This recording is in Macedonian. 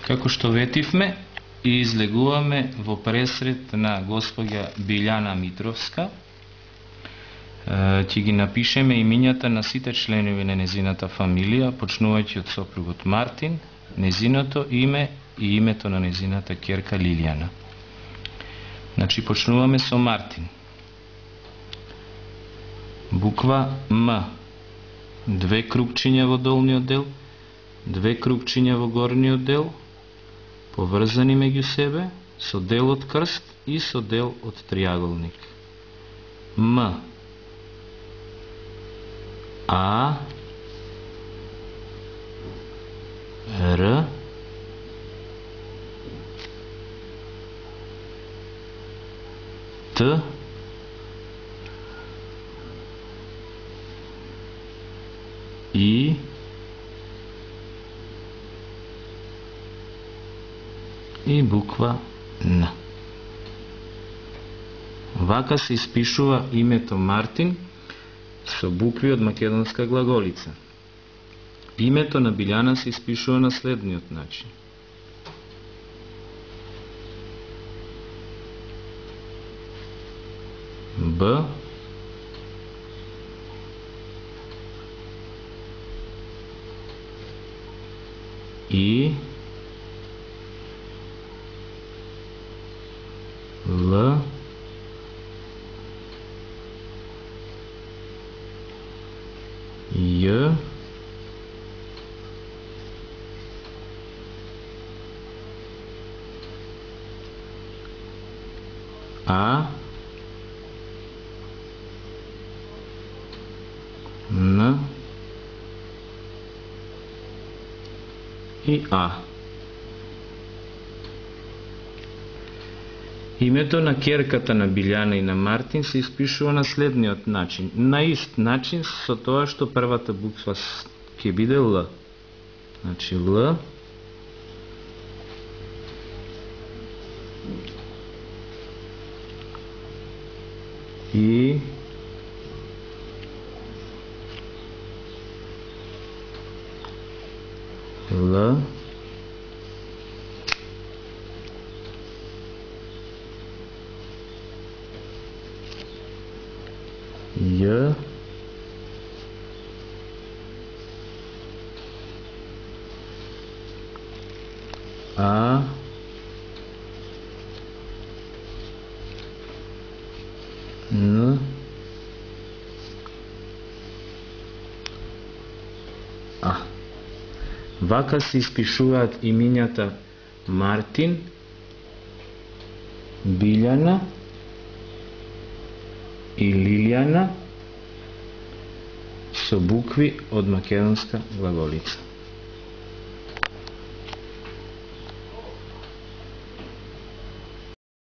Како што ветивме, и излегуваме во пресред на госпоѓа Билјана Митровска. Ќе ги напишеме имињата на сите членови на незината фамилија, почнувајќи од сопругот Мартин, незиното име и името на незината ќерка Лилијана. Значи, почнуваме со Мартин. Буква М. 2 крупчиња во долниот дел, 2 крупчиња во горниот дел, поврзани меѓу себе со дел од крст и со дел од триаголник. М. А. Р. Т. И. И буква Н. Вака се испишува името Мартин со букви од македонска глаголица. Името на Билјана се испишува на следниот начин. Б. И. Л. Ј. А. Н. И А. Името на ќерката на Билјана и на Мартин се испишува на следниот начин. На ист начин со тоа што првата буква ќе биде Л. Значи Л. И Л. J. A. N. А. Вака се испишуваат имињата Мартин, Билјана и Лилијана со букви од македонска глаголица.